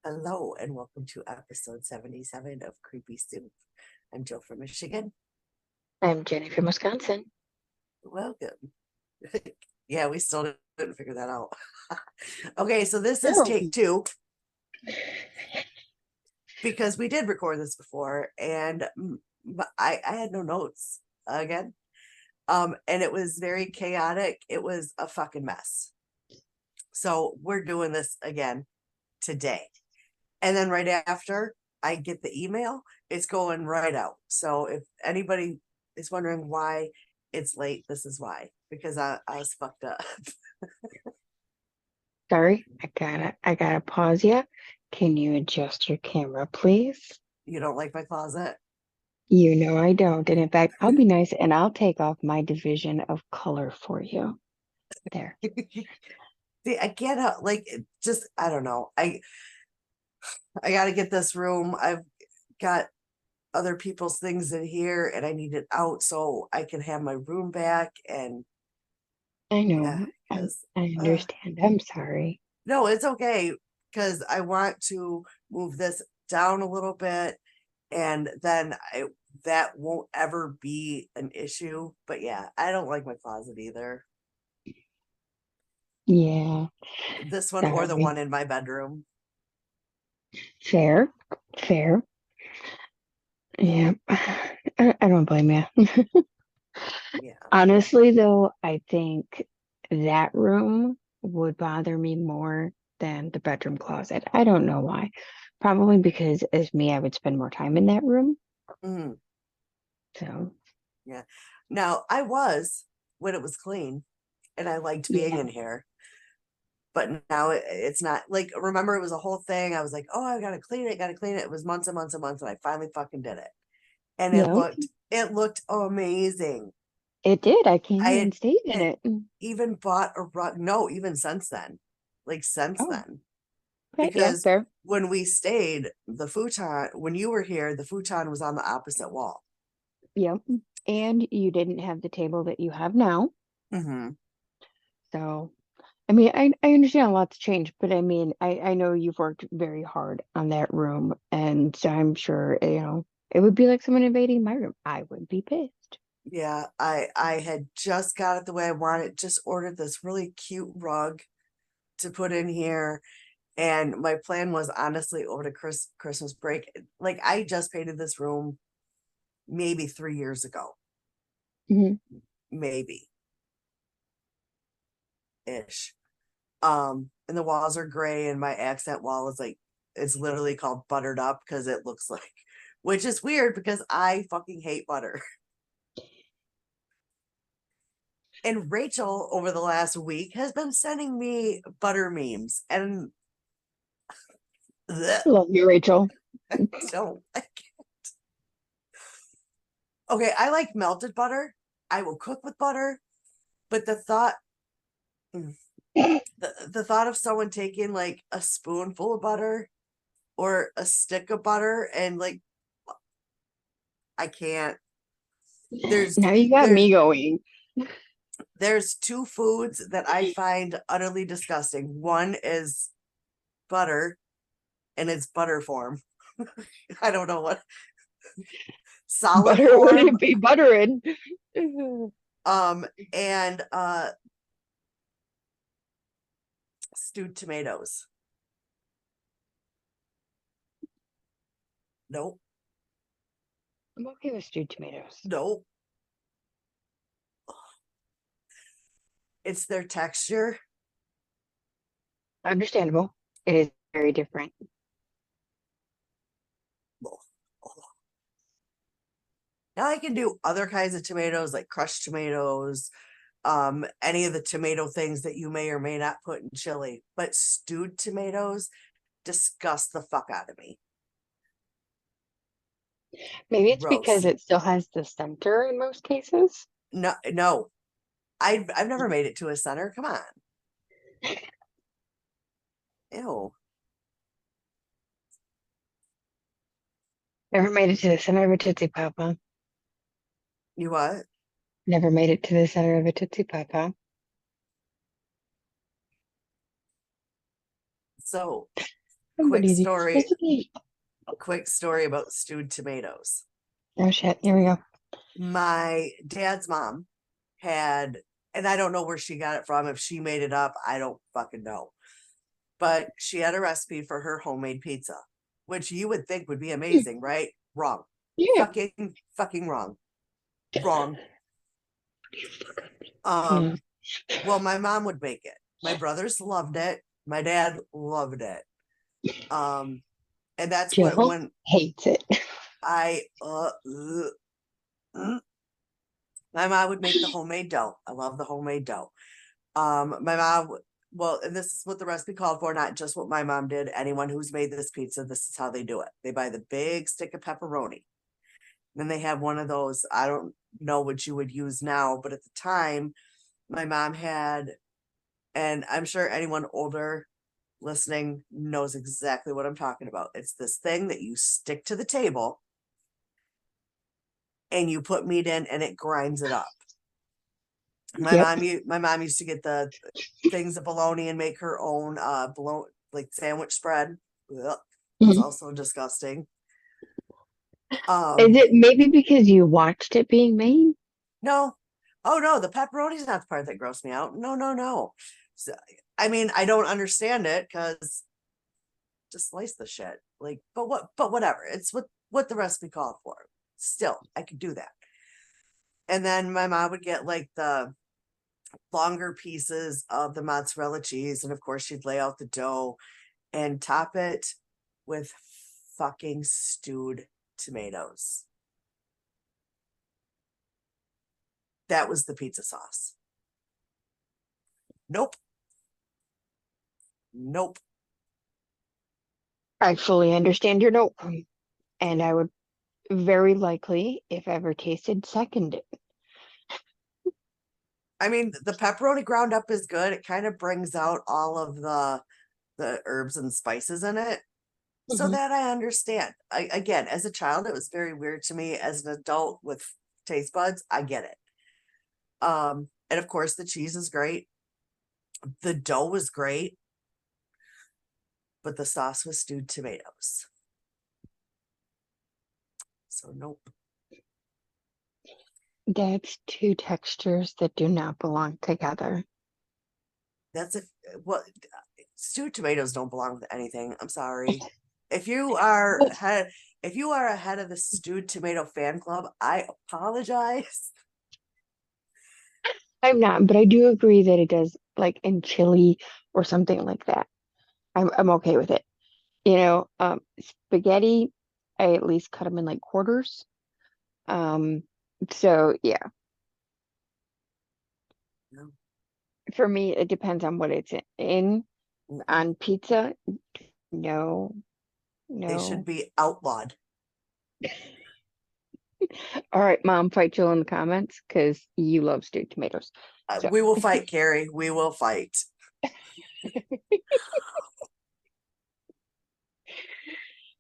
Hello and welcome to episode 77 of Creepy Soup. I'm Jill from Michigan. I'm Jenny from Wisconsin. Welcome. Yeah, we still didn't figure that out. Okay, so this is Oh, take two because we did record this before and I had no notes again. And it was very chaotic. It was a fucking mess. So we're doing this again today. And then right after I get the email, it's going right out. So if anybody is wondering why it's late, this is why. Because I was fucked up. sorry. I gotta pause you. Can you adjust your camera, please? You don't like my closet? You know I don't. And in fact, I'll be nice and I'll take off my division of color for you. There. See, I can't like just I don't know. I gotta get this room. I've got other people's things in here and I need it out so I can have my room back and I yeah, know. I, because I understand. I'm sorry. no, it's okay because I want to move this down a little bit and then that won't ever be an issue. But yeah, I don't like my closet either. Yeah, This one or the sorry. one in my bedroom. Fair. Fair. Yeah. I don't blame you. Yeah. Honestly, though, I think that room would bother me more than the bedroom closet. I don't know why. Probably because as me, I would spend more time in that room. Mhm. So, Yeah. Now I was when it was clean and I liked being yeah. in here. But now it's not like remember it was a whole thing. I was like, oh, I gotta clean it, gotta clean it. It was months and months and months, and I finally fucking did it. And Yeah, it looked amazing. it did. I came I in had, and stayed in had it. even bought a rug. No, even since then, like since Oh, then, okay. Yeah, because fair. when we stayed, the futon, when you were here, the futon was on the opposite wall. Yep. And you didn't have the table that you have now. Hmm. So, I mean, I understand a lot's changed, but I mean, I know you've worked very hard on that room, and I'm sure, it would be like someone invading my room. I would be pissed. Yeah, I had just got it the way I wanted. Just ordered this really cute rug to put in here, and my plan was honestly over to Christmas break. Like I just painted this room maybe 3 years ago, Hmm. maybe ish. And the walls are gray, and my accent wall is like it's literally called buttered up because it looks like, which is weird because I fucking hate butter. And Rachel over the last week has been sending me butter memes, and bleh, Love you, Rachel. I don't like it. Okay, I like melted butter. I will cook with butter, but mm, the thought of someone taking like a spoonful of butter or a stick of butter and like I can't. There's Now you got there's me going. there's two foods that I find utterly disgusting. One is butter in its butter form. I don't know what solid Butter form. wouldn't be buttering. Um and stewed tomatoes. Nope. I'm okay with stewed tomatoes. Nope. It's their texture. Understandable. It is very different. Now I can do other kinds of tomatoes like crushed tomatoes, any of the tomato things that you may or may not put in chili, but stewed tomatoes disgust the fuck out of me. Maybe it's because Gross. it still has the center in most cases. No, no. I've never made it to a center. Come on. Ew. Never made it to the center of a Tootsie Pop, huh? You what? Never made it to the center of a Tootsie Pop, huh? So quick Somebody story, participate. quick story about stewed tomatoes. Oh shit, here we go. My dad's mom had, and I don't know where she got it from. If she made it up, I don't fucking know. But she had a recipe for her homemade pizza, which you would think would be amazing, right? Wrong. Yeah. Fucking wrong. Wrong. Yeah. Well, my mom would make it. My brothers loved it. My dad loved it. And that's what Jill when hates it. I my mom would make the homemade dough. I love the homemade dough. My mom, well, and this is what the recipe called for, not just what my mom did. Anyone who's made this pizza, this is how they do it. They buy the big stick of pepperoni. Then they have one of those, I don't know what you would use now, but at the time, my mom had, and I'm sure anyone older listening knows exactly what I'm talking about. It's this thing that you stick to the table and you put meat in and it grinds it up. Yep. My mom used to get the things of bologna and make her own bologna like sandwich spread. Ugh, it's Mhm. also disgusting. Is it maybe because you watched it being made? No, oh no, the pepperoni's not the part that grossed me out. No, no, no. So, I mean, I don't understand it because just slice the shit. Like, but what? But whatever. It's what the recipe called for. Still, I could do that. And then my mom would get like the longer pieces of the mozzarella cheese, and of course she'd lay out the dough and top it with fucking stewed tomatoes. That was the pizza sauce. Nope. Nope. I fully understand your note. And I would very likely, if ever tasted, second it. I mean, the pepperoni ground up is good. It kind of brings out all of the herbs and spices in it. So Mhm. that I understand. Again, as a child, it was very weird to me. As an adult with taste buds, I get it. And of course, the cheese is great. The dough was great, but the sauce was stewed tomatoes. So nope. That's two textures that do not belong together. That's it. Well, stewed tomatoes don't belong with anything. I'm sorry. If you are But head, if you are ahead of the stewed tomato fan club, I apologize. I'm not, but I do agree that it does like in chili or something like that. I'm okay with it. Spaghetti, I at least cut them in like quarters. Um, so yeah, No, for me, it depends on what it's in. mm-mm. On pizza, no, They should no. be outlawed. All right, Mom, fight Jill in the comments because you love stewed tomatoes. So, We will fight, Carrie. We will fight.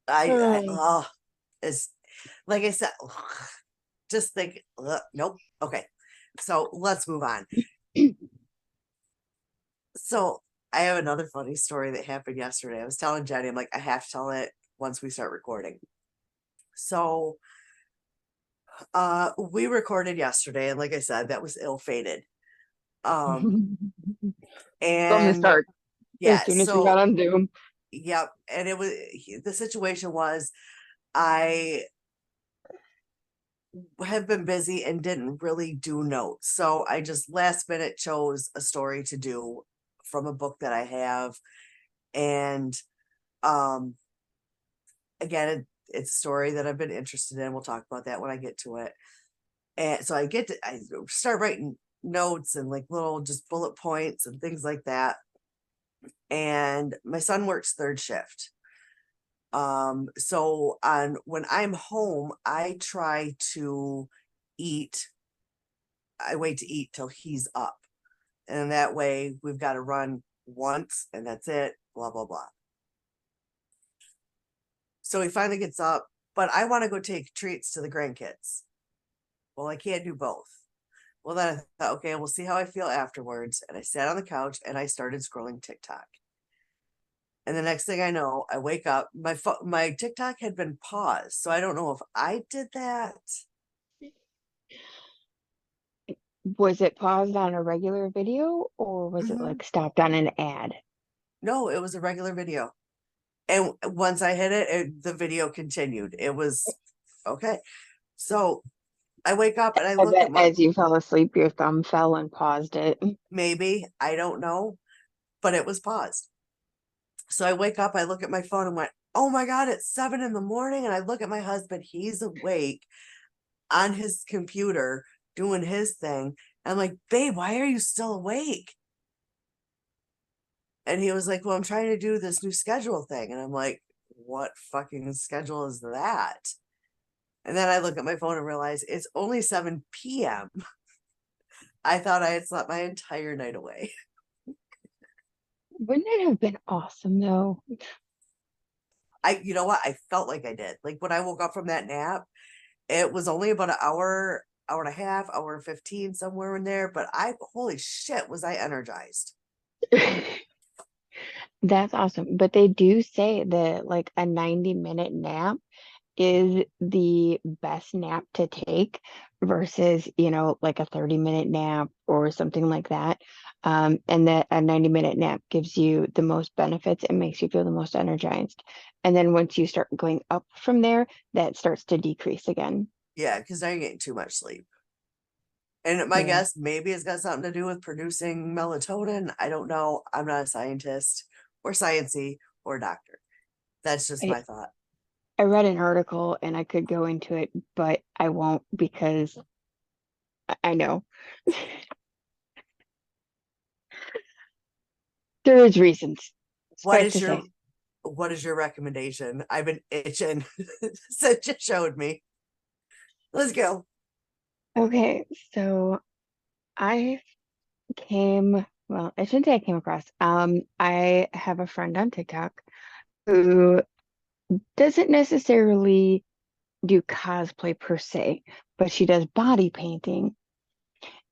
I oh, it's like I said, just think, nope. Okay, so let's move on. So I have another funny story that happened yesterday. I was telling Jenny, I'm like, I have to tell it once we start recording. So we recorded yesterday, and like I said, that was ill-fated. Um from the and start, as yeah, soon as we got so on Zoom. yep, and it was the situation was I have been busy and didn't really do notes. So I just last minute chose a story to do from a book that I have. And um again, it's a story that I've been interested in. We'll talk about that when I get to it. And so I start writing notes and like little just bullet points and things like that. And my son works third shift. So on when I'm home, I try to eat. I wait to eat till he's up. And that way we've got to run once and that's it, blah, blah, blah. So he finally gets up, but I want to go take treats to the grandkids. Well, I can't do both. Well, then I thought, okay, we'll see how I feel afterwards. And I sat on the couch and I started scrolling TikTok. And the next thing I know, I wake up. My TikTok had been paused, so I don't know if I did that. Was it paused on a regular video or was it Hmm. like stopped on an ad? No, it was a regular video. And once I hit the video continued. It was okay. So I wake up and I I look bet at my as you fell asleep, your thumb fell and paused it. maybe, I don't know, but it was paused. So I wake up, I look at my phone and went, oh my God, it's 7 in the morning. And I look at my husband, he's awake on his computer doing his thing. I'm like, babe, why are you still awake? And he was like, well, I'm trying to do this new schedule thing. And I'm like, what fucking schedule is that? And then I look at my phone and realize it's only 7 p.m. I thought I had slept my entire night away. Wouldn't it have been awesome though? You know what? I felt like I did. Like when I woke up from that nap, it was only about an hour, hour and a half, hour and 15, somewhere in there. But holy shit, was I energized. That's awesome. But they do say that like a 90-minute nap is the best nap to take versus, like a 30-minute nap or something like that. And that a 90-minute nap gives you the most benefits and makes you feel the most energized. And then once you start going up from there, that starts to decrease again. Yeah, because now you're getting too much sleep. And my Yeah. guess, maybe it's got something to do with producing melatonin. I don't know. I'm not a scientist or sciency or doctor. That's just I, my thought. I read an article and I could go into it, but I won't because I know there is reasons. What Suffice is to say. your recommendation? I've been itching since you showed me. Let's go. Okay, so I well, I shouldn't say I came across. I have a friend on TikTok who doesn't necessarily do cosplay per se, but she does body painting.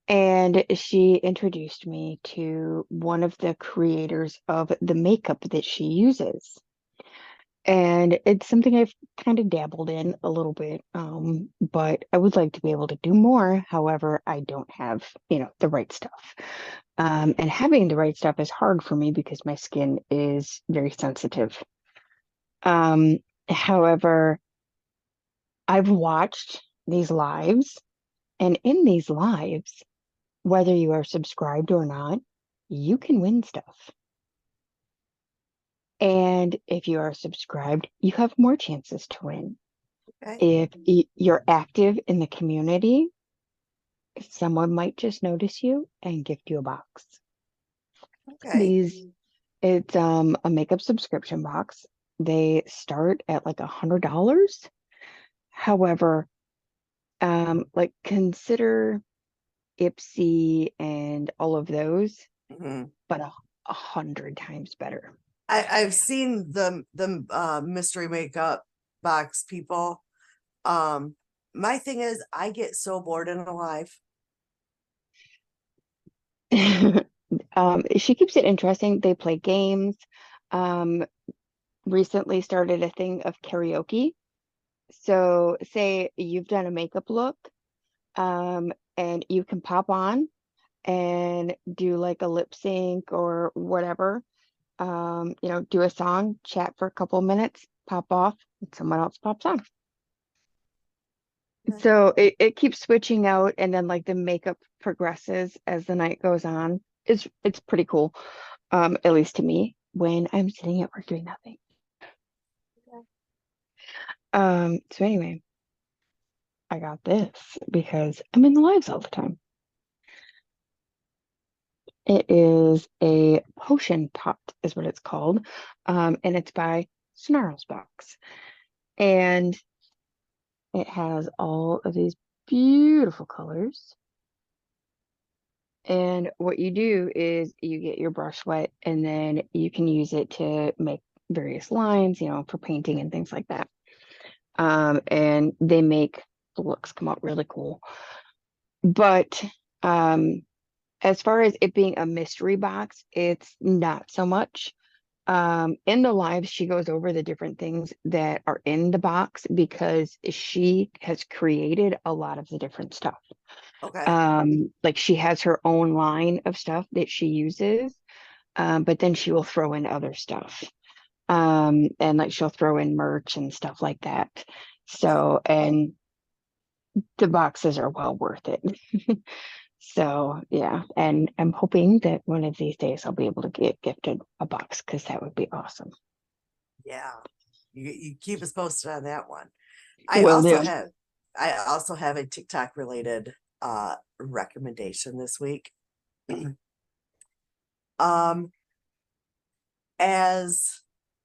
And she introduced me to one of the creators of the makeup that she uses. And it's something I've kind of dabbled in a little bit, but I would like to be able to do more. However, I don't have, the right stuff. And having the right stuff is hard for me because my skin is very sensitive. Um, However, I've watched these lives, and in these lives, whether you are subscribed or not, you can win stuff. And if you are subscribed, you have more chances to win. Okay. If you're active in the community, someone might just notice you and gift you a box. Okay. These, it's a makeup subscription box. They start at like $100. However, like consider Ipsy and all of those, Hmm. but 100 times better. I've seen the mystery makeup box people. Um, my thing is, I get so bored and alive. She keeps it interesting. They play games. Um, Recently started a thing of karaoke. So say you've done a makeup look, and you can pop on and do like a lip sync or whatever. Do a song, chat for a couple minutes, pop off, and someone else pops on. Okay. So it keeps switching out and then like the makeup progresses as the night goes on. It's pretty cool, at least to me, when I'm sitting at work doing nothing. So anyway, I got this because I'm in the lives all the time. It is a potion pot, is what it's called. And it's by Snarls Box. And it has all of these beautiful colors. And what you do is you get your brush wet and then you can use it to make various lines, for painting and things like that. And they make the looks come out really cool. But as far as it being a mystery box, it's not so much. In the live, she goes over the different things that are in the box because she has created a lot of the different stuff. Okay. Like she has her own line of stuff that she uses, but then she will throw in other stuff. And like she'll throw in merch and stuff like that. So, and the boxes are well worth it. So, yeah, and I'm hoping that one of these days I'll be able to get gifted a box because that would be awesome. Yeah. You keep us posted on that one. I Will also do. have I also have a TikTok related recommendation this week. Um, as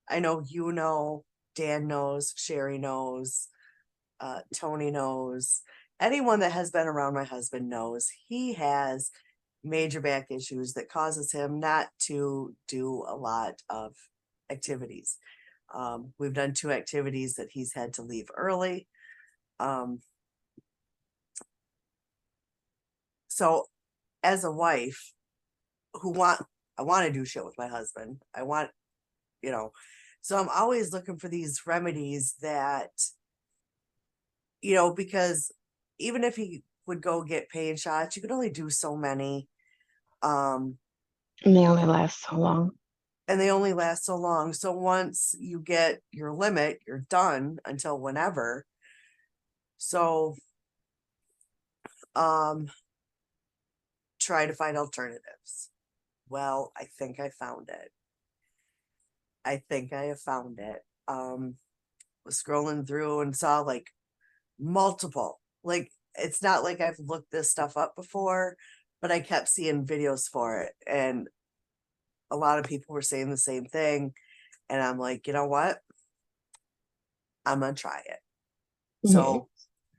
I know you know, Dan knows, Sherry knows, Tony knows, anyone that has been around my husband knows he has major back issues that causes him not to do a lot of activities. We've done 2 activities that he's had to leave early. Um, so as a wife I want to do shit with my husband. I want, you know, so I'm always looking for these remedies that, because even if he would go get pain shots, you could only do so many. Um, And they only last so long. and they only last so long. So once you get your limit, you're done until whenever. So um try to find alternatives. Well, I think I found it. I think I have found it. Was scrolling through and saw like multiple. Like it's not like I've looked this stuff up before, but I kept seeing videos for it and a lot of people were saying the same thing and I'm like, you know what? I'm going to try it. Mhm. So,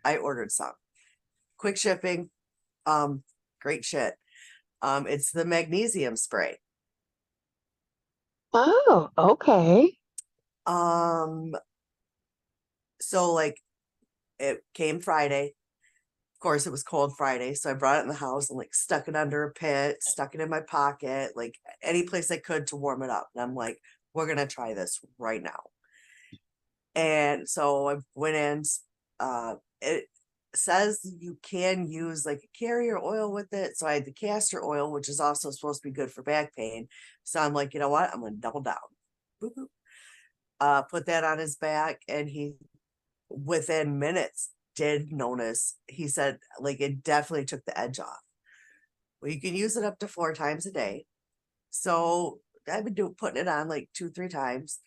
I ordered some. Quick shipping, um great shit. It's the magnesium spray. Oh, okay. Um so like it came Friday. Of course, it was cold Friday, so I brought it in the house and like stuck it under a pit, stuck it in my pocket, like any place I could to warm it up. And I'm like, we're gonna try this right now. And so I went in. It says you can use like a carrier oil with it. So I had the castor oil, which is also supposed to be good for back pain. So I'm like, you know what? I'm gonna double down. Boop, boop. Put that on his back, and he within minutes did notice. He said like it definitely took the edge off. Well, you can use it up to 4 times a day. So I've been putting it on like 2, 3 times.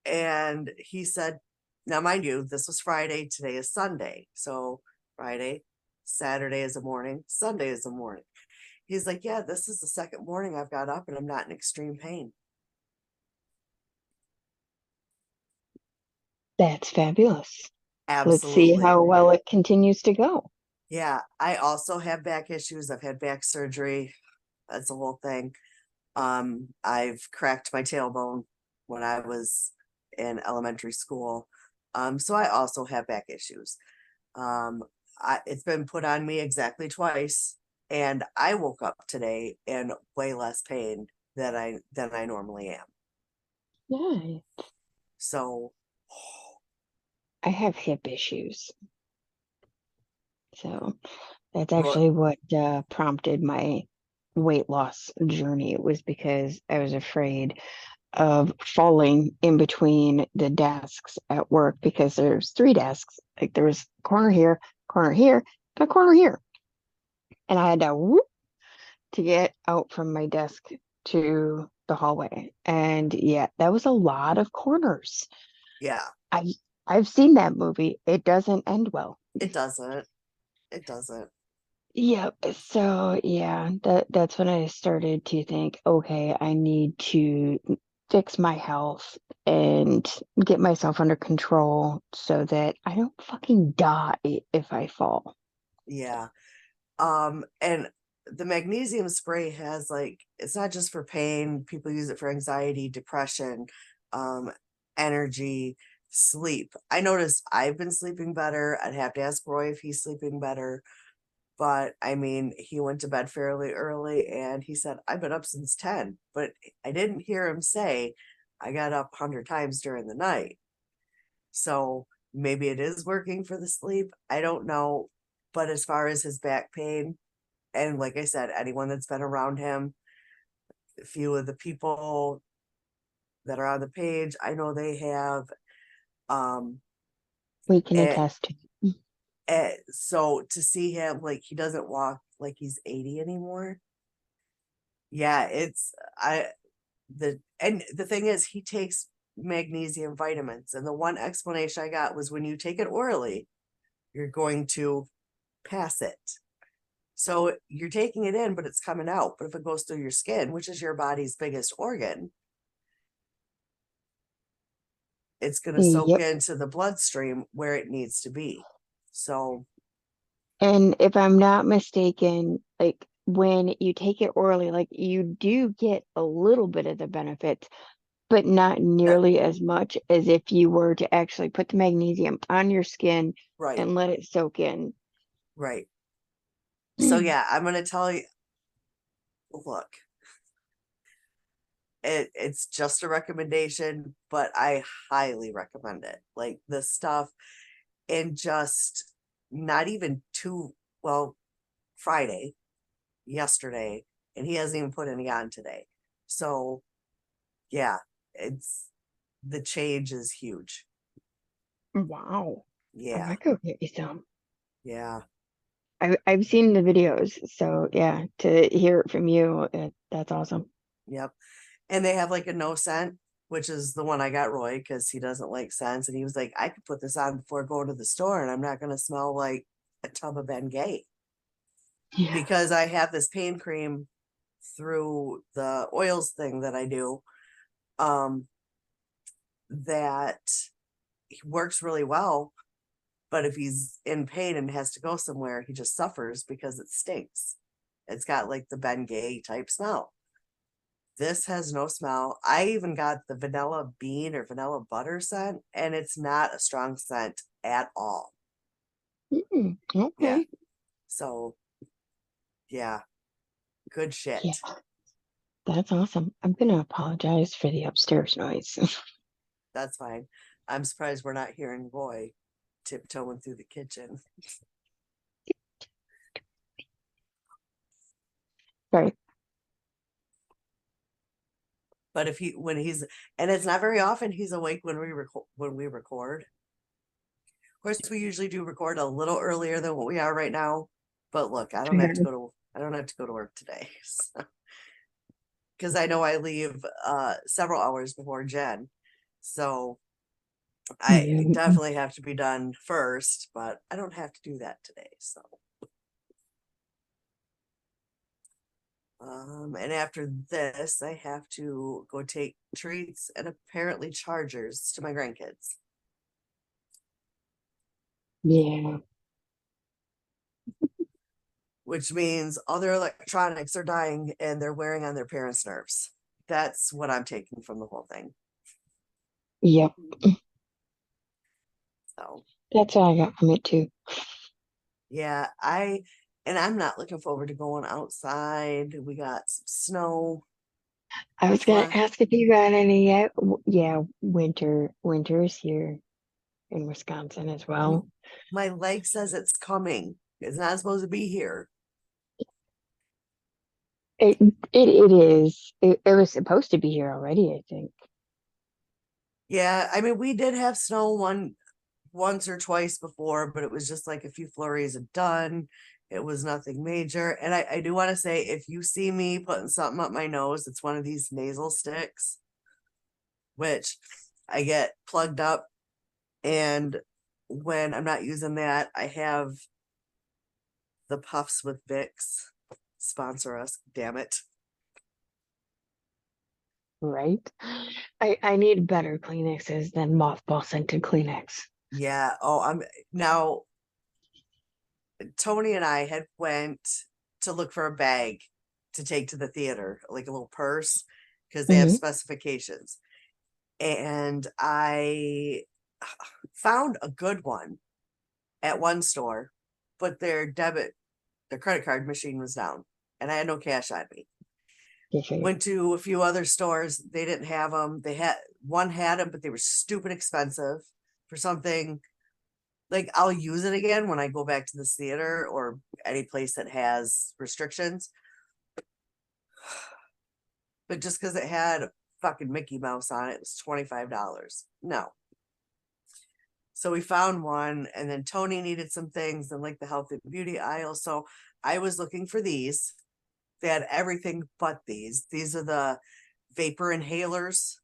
And he said, now mind you, this was Friday, today is Sunday. So Friday, Saturday is a morning, Sunday is a morning. He's like, yeah, this is the second morning I've got up and I'm not in extreme pain. That's fabulous. Let's see Absolutely. how well it continues to go. Yeah. I also have back issues. I've had back surgery. That's the whole thing. I've cracked my tailbone when I was in elementary school. So I also have back issues. Um, it's been put on me exactly twice, and I woke up today in way less pain than I normally am. Yeah, So, I have hip issues. So that's well, actually what prompted my weight loss journey. It was because I was afraid of falling in between the desks at work because there's 3 desks. Like there was corner here, and a corner here. And I had to whoop to get out from my desk to the hallway. And yeah, that was a lot of corners. yeah, I I've seen that movie. It doesn't end well. it doesn't. It doesn't. Yep. So yeah, that's when I started to think, okay, I need to fix my health and get myself under control so that I don't fucking die if I fall. Yeah. And the magnesium spray has like it's not just for pain. People use it for anxiety, depression, um, energy, sleep. I noticed I've been sleeping better. I'd have to ask Roy if he's sleeping better. But I mean, he went to bed fairly early and he said, I've been up since 10, but I didn't hear him say, I got up 100 times during the night. So maybe it is working for the sleep. I don't know. But as far as his back pain, and like I said, anyone that's been around him, a few of the people that are on the page, I know they have. Um, We can it, attest to. so to see him, like, he doesn't walk like he's 80 anymore. Yeah, it's and the thing is, he takes magnesium vitamins, and the one explanation I got was when you take it orally, you're going to pass it. So you're taking it in, but it's coming out. But if it goes through your skin, which is your body's biggest organ, it's going to soak Yep. into the bloodstream where it needs to be. So, And if I'm not mistaken, like when you take it orally, like you do get a little bit of the benefits, but not yeah, nearly as much as if you were to actually put the magnesium on your skin right, and let it soak in. right. So, yeah, I'm going to tell you, look, it's just a recommendation, but I highly recommend it. Like this stuff, in just not even well, Friday, yesterday, and he hasn't even put any on today. So, yeah, it's the change is huge. Wow. I Yeah, might go get you some. yeah, I've seen the videos, so yeah, to hear it from you, that's awesome. yep. And they have like a no scent, which is the one I got Roy because he doesn't like scents. And he was like, I could put this on before going to the store and I'm not going to smell like a tub of Bengay Yeah. because I have this pain cream through the oils thing that I do. Um, that works really well. But if he's in pain and has to go somewhere, he just suffers because it stinks. It's got like the Bengay type smell. This has no smell. I even got the vanilla bean or vanilla butter scent, and it's not a strong scent at all. Yeah. Okay. So, yeah, good Yeah, shit. that's awesome. I'm gonna apologize for the upstairs noise. That's fine. I'm surprised we're not hearing Roy tiptoeing through the kitchen. Sorry. But when he's, and it's not very often he's awake when we record. Of course, we usually do record a little earlier than what we are right now. But look, Fair. I don't have to go to work today. Because I know I leave several hours before Jen. So I Yeah. definitely have to be done first, but I don't have to do that today. So and after this, I have to go take treats and apparently chargers to my grandkids, Yeah. which means all their electronics are dying and they're wearing on their parents' nerves. That's what I'm taking from the whole thing. Yep. So That's all I got from it too. yeah, I'm not looking forward to going outside. We got some snow I was gonna fly. ask if you got any yet. Yeah, winter is here in Wisconsin as well. My leg says it's coming. It's not supposed to be here. It is. It was supposed to be here already, I think. Yeah, I mean, we did have snow once or twice before, but it was just like a few flurries of done. It was nothing major. And I do want to say, if you see me putting something up my nose, it's one of these nasal sticks, which I get plugged up. And when I'm not using that, I have the Puffs with Vicks. Sponsor us, damn it. Right? I need better Kleenexes than mothball scented Kleenex. Yeah. Oh, I'm now Tony and I had went to look for a bag to take to the theater, like a little purse, because they have Hmm. specifications. And I found a good one at one store, but their debit their credit card machine was down and I had no cash on me. Okay. Went to a few other stores. They didn't have them. They had one had them, but they were stupid expensive for something. Like I'll use it again when I go back to this theater or any place that has restrictions. But just because it had fucking Mickey Mouse on it, it was $25. No. So we found one, and then Tony needed some things in like the health and beauty aisle. So I was looking for these. They had everything but these. These are the vapor inhalers,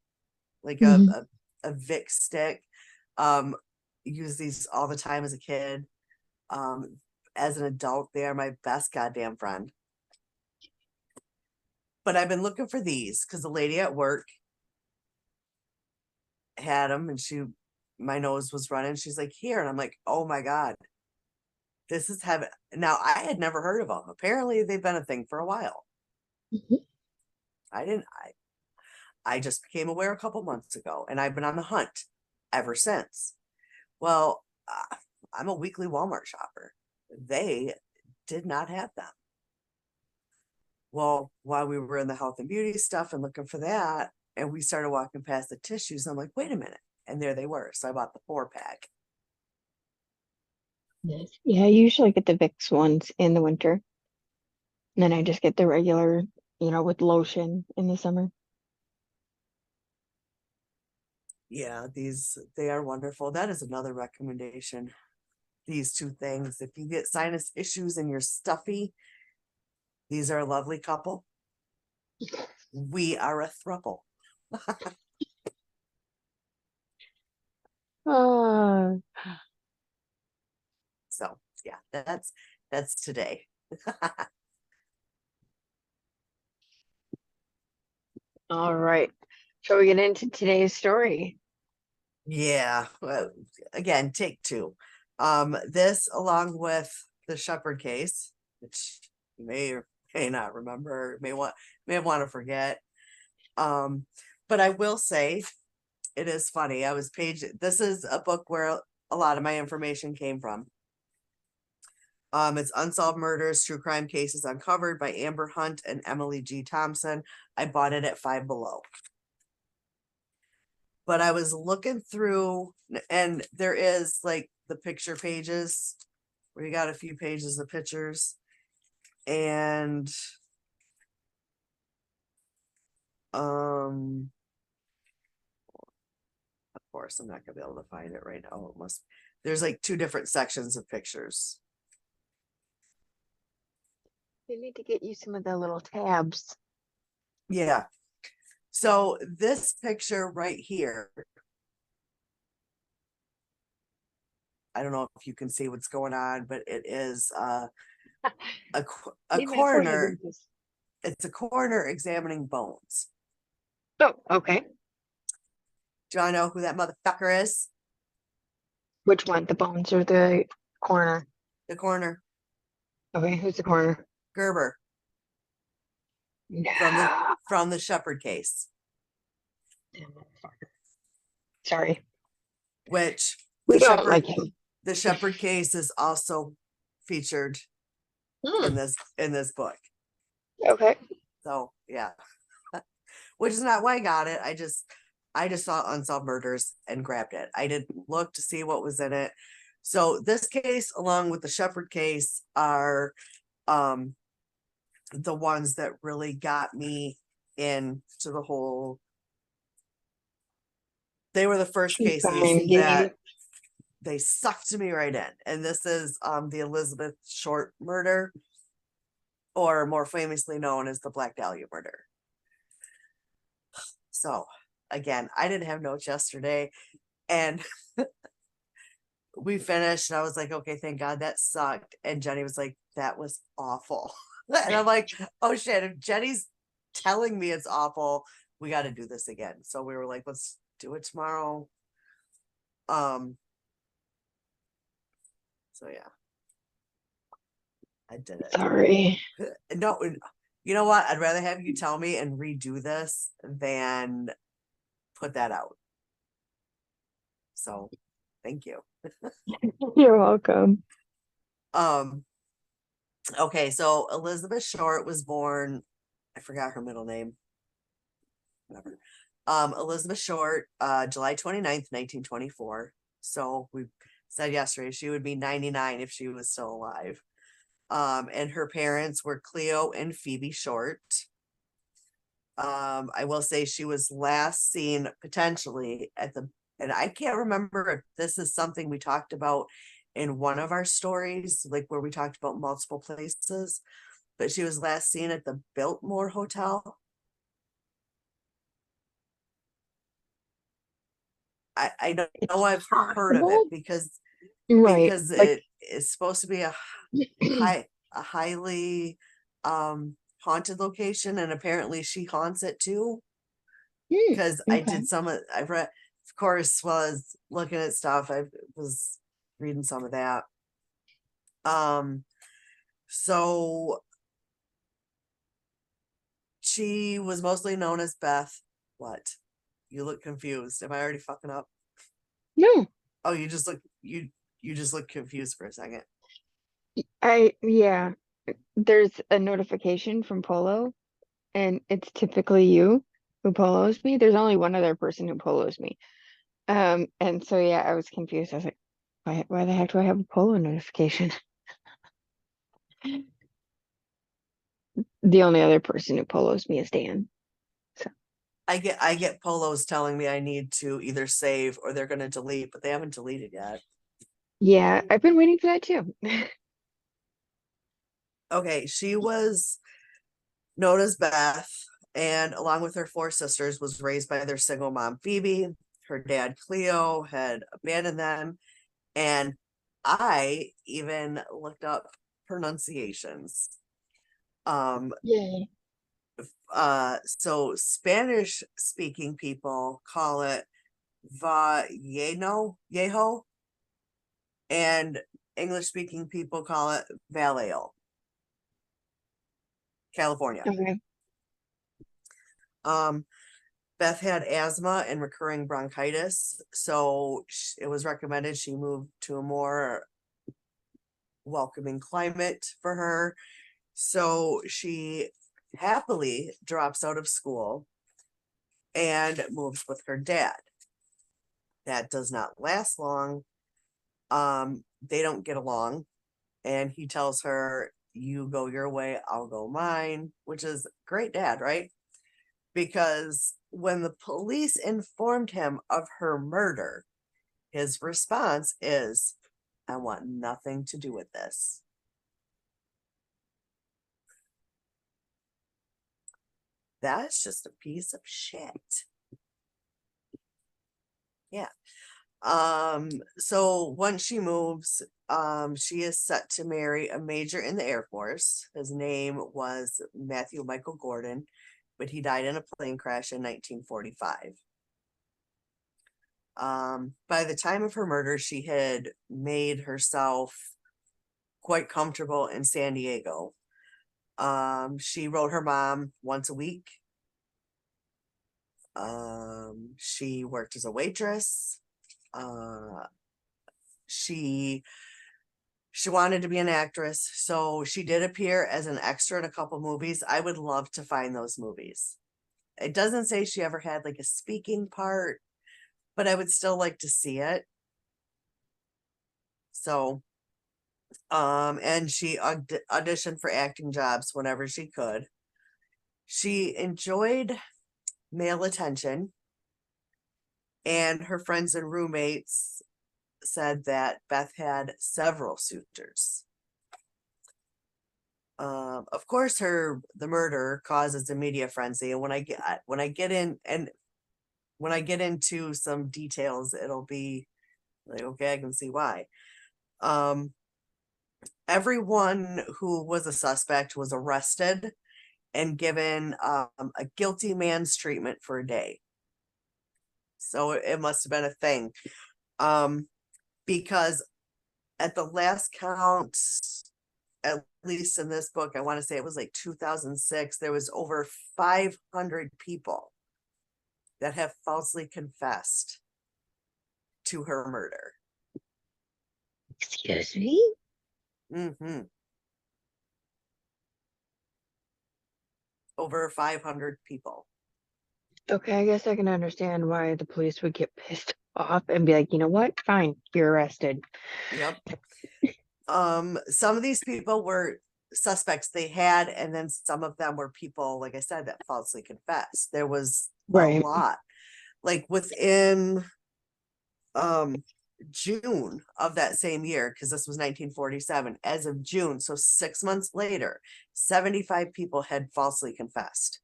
like Mhm. a Vic stick. Um, use these all the time as a kid. Um, as an adult, they are my best goddamn friend. But I've been looking for these because the lady at work had them, and my nose was running. She's like, "Here," and I'm like, "Oh my god, this is heaven." Now I had never heard of them. Apparently, they've been a thing for a while. Mhm. I didn't. I just became aware a couple months ago, and I've been on the hunt ever since. Well, I'm a weekly Walmart shopper. They did not have them. Well, while we were in the health and beauty stuff and looking for that, and we started walking past the tissues, I'm like, wait a minute. And there they were. So I bought the 4-pack. Yes. Yeah, I usually get the Vicks ones in the winter. And then I just get the regular, with lotion in the summer. Yeah, they are wonderful. That is another recommendation. These two things. If you get sinus issues and you're stuffy, these are a lovely couple. We are a throuple. Uh, So yeah, that's today. all right. Shall we get into today's story? Yeah. Well, again, take two. This along with the Shepherd case, which you may or may not remember, may want to forget. Um, but I will say it is funny. This is a book where a lot of my information came from. It's Unsolved Murders, True Crime Cases Uncovered by Amber Hunt and Emily G. Thompson. I bought it at Five Below. But I was looking through, and there is like the picture pages where you got a few pages of pictures, and um, of course, I'm not gonna be able to find it right now. There's like two different sections of pictures. We need to get you some of the little tabs. Yeah. So this picture right here, I don't know if you can see what's going on, but it is a Leave my forehead coroner. in this. It's a coroner examining bones. Oh, okay. Do I know who that motherfucker is? Which one? The bones or the corner? The coroner, Okay, who's the corner? Gerber, from the No. Shepherd case, Damn motherfucker. Sorry. which We the don't Shepherd like him. the Shepherd case is also featured Hmm. in this book. Okay. So yeah, which is not why I got it. I just saw Unsolved Murders and grabbed it. I didn't look to see what was in it. So this case, along with the Shepherd case, are um the ones that really got me into the whole. They were the first True cases crime game. that they sucked me right in. And this is the Elizabeth Short murder, or more famously known as the Black Dahlia murder. So again, I didn't have notes yesterday, and we finished, and I was like, okay, thank God that sucked. And Jenny was like, that was awful. And I'm like, oh shit, if Jenny's telling me it's awful, we got to do this again. So we were like, let's do it tomorrow. So yeah, I did it. Sorry. No, you know what? I'd rather have you tell me and redo this than put that out. So thank you. You're welcome. Um, Okay, so Elizabeth Short was born, I forgot her middle name. Whatever. Elizabeth Short, July 29th, 1924. So we said yesterday she would be 99 if she was still alive. And her parents were Cleo and Phoebe Short. I will say she was last seen potentially at the, and I can't remember if this is something we talked about in one of our stories, like where we talked about multiple places, but she was last seen at the Biltmore Hotel. I know I've heard of it Possible? Right. because Like, it is supposed to be a highly haunted location, and apparently she haunts it too. Because I okay. did I read, of course, while I was looking at stuff, I was reading some of that. Um, so she was mostly known as Beth. What? You look confused. Am I already fucking up? No, Oh, you just look confused for a second. yeah, there's a notification from Polo, and it's typically you who polos me. There's only one other person who polos me. And so yeah, I was confused. I was like, why the heck do I have a polo notification? The only other person who polos me is Dan. So I get polos telling me I need to either save or they're gonna delete, but they haven't deleted yet. yeah, I've been waiting for that too. Okay, she was known as Beth, and along with her four sisters, was raised by their single mom Phoebe. Her dad Cleo had abandoned them, and I even looked up pronunciations. Um, Yay. so Spanish speaking people call it Yeho, and English speaking people call it Vallejo, California. Okay. Um, Beth had asthma and recurring bronchitis, so it was recommended she move to a more welcoming climate for her. So she happily drops out of school and moves with her dad. That does not last long. They don't get along, and he tells her, "You go your way, I'll go mine," which is great, dad, right? Because when the police informed him of her murder, his response is, "I want nothing to do with this." That's just a piece of shit. Yeah. So once she moves, she is set to marry a major in the Air Force. His name was Matthew Michael Gordon, but he died in a plane crash in 1945. By the time of her murder, she had made herself quite comfortable in San Diego. She wrote her mom once a week. She worked as a waitress. Uh, she she wanted to be an actress, so she did appear as an extra in a couple movies. I would love to find those movies. It doesn't say she ever had like a speaking part, but I would still like to see it. So, and she auditioned for acting jobs whenever she could. She enjoyed male attention, and her friends and roommates said that Beth had several suitors. Of course, the murder causes a media frenzy, and when I get into some details, it'll be like, okay, I can see why. Um, Everyone who was a suspect was arrested and given a guilty man's treatment for a day. So it must have been a thing. Because at the last count, at least in this book, I want to say it was like 2006, there was over 500 people that have falsely confessed to her murder. Excuse me? Hmm. over 500 people. Okay, I guess I can understand why the police would get pissed off and be like, you know what? Fine, you're arrested. Yep. Some of these people were suspects they had, and then some of them were people, like I said, that falsely confessed. There was a Right. lot. Like within June of that same year, because this was 1947, as of June, so 6 months later, 75 people had falsely confessed.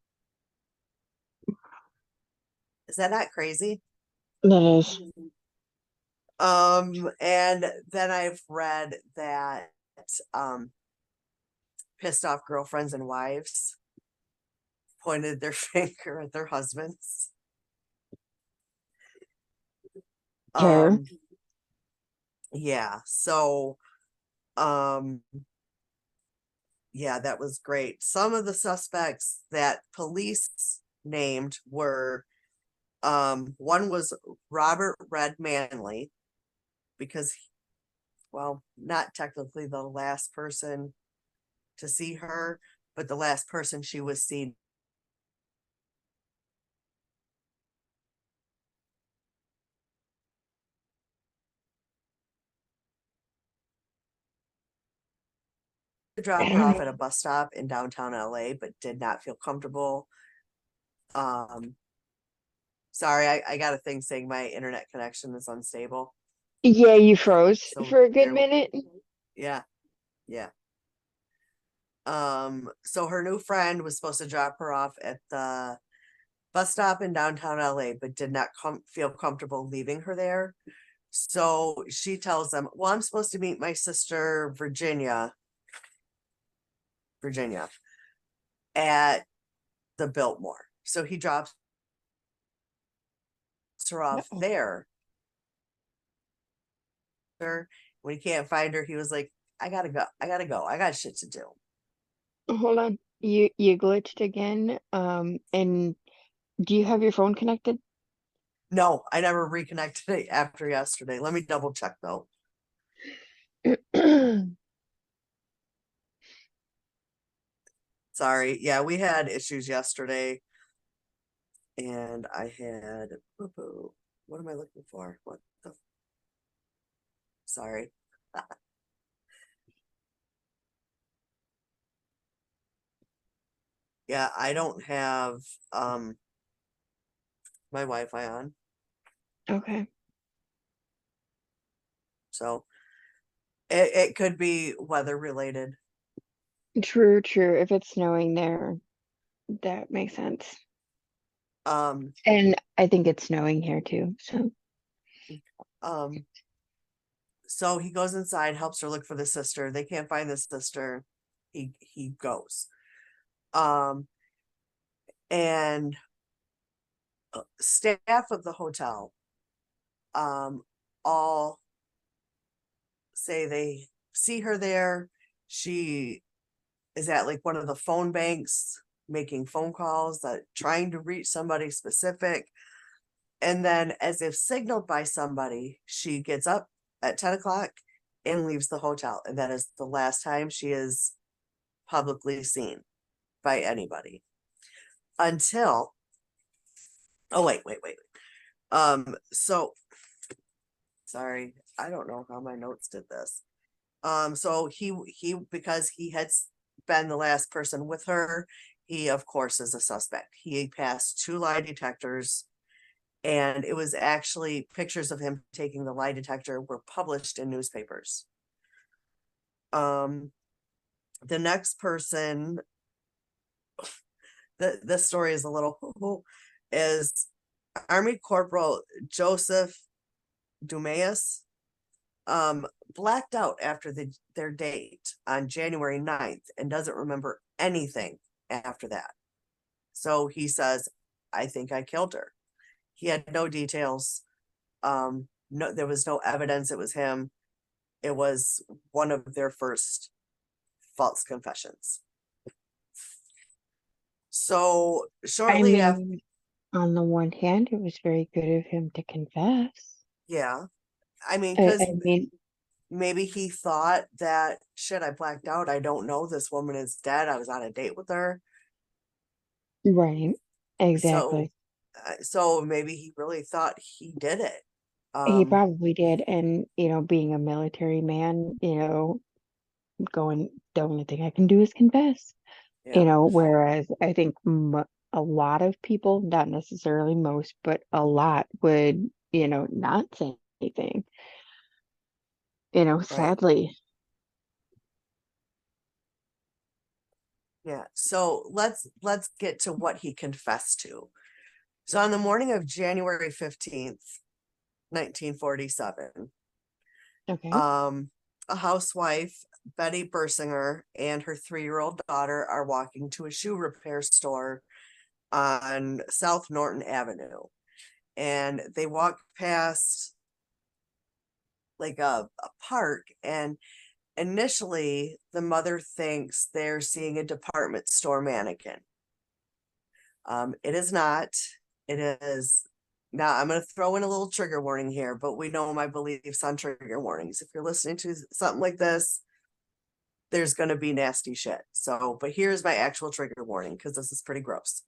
Is that not crazy? That is. And then I've read that um pissed off girlfriends and wives pointed their finger at their husbands. Fair. Um yeah, so um yeah, that was great. Some of the suspects that police named were one was Robert Red Manley, because well, not technically the last person to see her, but the last person she was seen to I drop her don't off know. at a bus stop in downtown LA, but did not feel comfortable. Um, sorry, I got a thing saying my internet connection is unstable. Yeah, you froze So for a good there, minute. yeah, yeah. So her new friend was supposed to drop her off at the bus stop in downtown LA, but did not feel comfortable leaving her there. So she tells them, well, I'm supposed to meet my sister Virginia at the Biltmore. So he drops her off Uh-oh. there. When he can't find her, he was like, I gotta go. I gotta go. I got shit to do. Hold on. You glitched again. And do you have your phone connected? No, I never reconnected it after yesterday. Let me double check though. Sorry. Yeah, we had issues yesterday, and I had what am I looking for? What the sorry. Yeah, I don't have my Wi-Fi on. Okay. So it could be weather related. True, true. If it's snowing there, that makes sense. Um And I think it's snowing here too. So, um so he goes inside, helps her look for the sister. They can't find the sister. He goes. Um and staff of the hotel all say they see her there. She is at like one of the phone banks making phone calls, that trying to reach somebody specific. And then, as if signaled by somebody, she gets up at 10 o'clock and leaves the hotel. And that is the last time she is publicly seen by anybody until, oh, wait. So sorry, I don't know how my notes did this. So he because he had been the last person with her, he of course is a suspect. He passed two lie detectors, and it was actually pictures of him taking the lie detector were published in newspapers. Um, the next person, this story is a little is Army Corporal Joseph Dumas. Blacked out after their date on January 9th and doesn't remember anything after that. So he says, I think I killed her. He had no details. No, there was no evidence it was him. It was one of their first false confessions. So I shortly after, mean, on the one hand, it was very good of him to confess. yeah, I mean, I because mean, maybe he thought that shit, I blacked out. I don't know. This woman is dead. I was on a date with her. Right. So, Exactly. so maybe he really thought he did it. He Um, probably did. And, being a military man, going, the only thing I can do is confess. yeah, Whereas I think a lot of people, not necessarily most, but a lot would, not say anything, right. sadly. Yeah. So let's get to what he confessed to. So on the morning of January 15th, 1947, Okay. um, a housewife, Betty Bersinger, and her 3-year-old daughter are walking to a shoe repair store on South Norton Avenue. And they walk past like a park, and initially the mother thinks they're seeing a department store mannequin. It is not. It is. Now, I'm going to throw in a little trigger warning here, but we know my beliefs on trigger warnings. If you're listening to something like this, there's going to be nasty shit. So, but here's my actual trigger warning because this is pretty gross.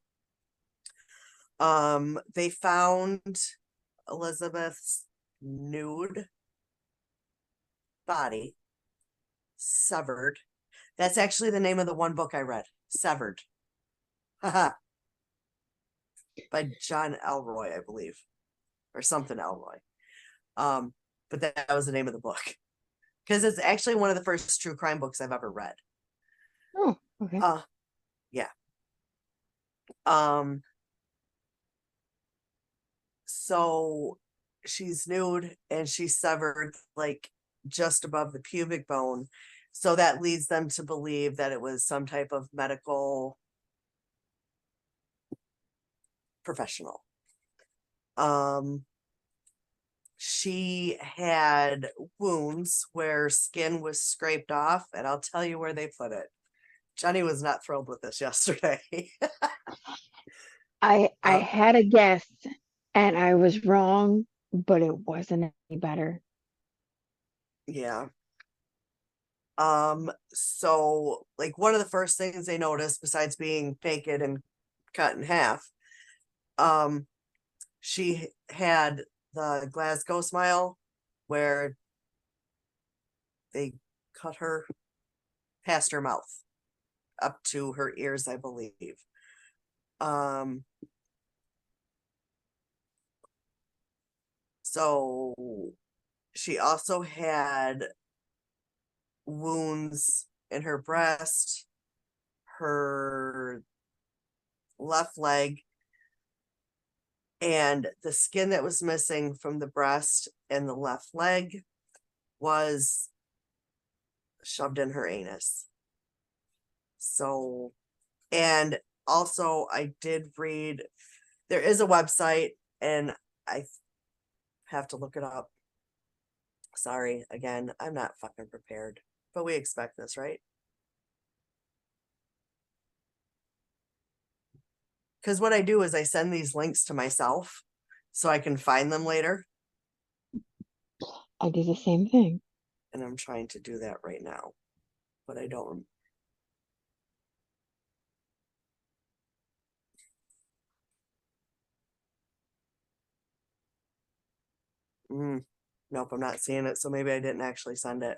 They found Elizabeth's nude body, severed. That's actually the name of the one book I read, Severed. Haha, by John Elroy, I believe, or something Elroy. Um, but that was the name of the book because it's actually one of the first true crime books I've ever read. Oh, okay. Uh, yeah. Um, so she's nude and she's severed like just above the pubic bone. So that leads them to believe that it was some type of medical professional. Um, she had wounds where skin was scraped off, and I'll tell you where they put it. Johnny was not thrilled with this yesterday. I uh, had a guess and I was wrong, but it wasn't any better. yeah. So like one of the first things they noticed, besides being naked and cut in half, um, she had the Glasgow smile where they cut her past her mouth up to her ears, I believe. Um, so she also had wounds in her breast, her left leg, and the skin that was missing from the breast and the left leg was shoved in her anus. So, and also I did read there is a website and I have to look it up. Sorry, again, I'm not fucking prepared, but we expect this, right? Because what I do is I send these links to myself so I can find them later. I did the same thing. And I'm trying to do that right now, but I don't. Nope, I'm not seeing it. So maybe I didn't actually send it.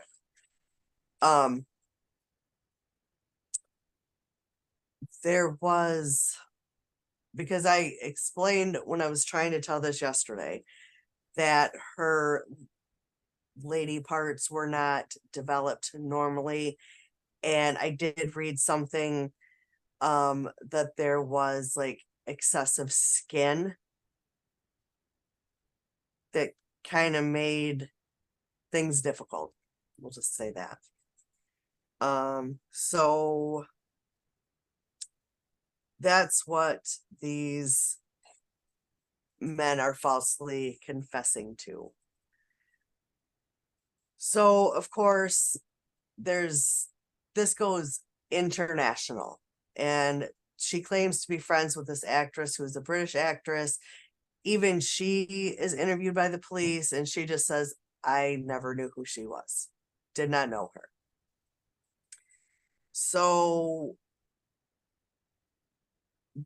Um, there was because I explained when I was trying to tell this yesterday that her lady parts were not developed normally, and I did read something that there was like excessive skin that kind of made things difficult. We'll just say that. So that's what these men are falsely confessing to. So, of course, there's this goes international, and she claims to be friends with this actress who is a British actress. Even she is interviewed by the police, and she just says, I never knew who she was, did not know her. So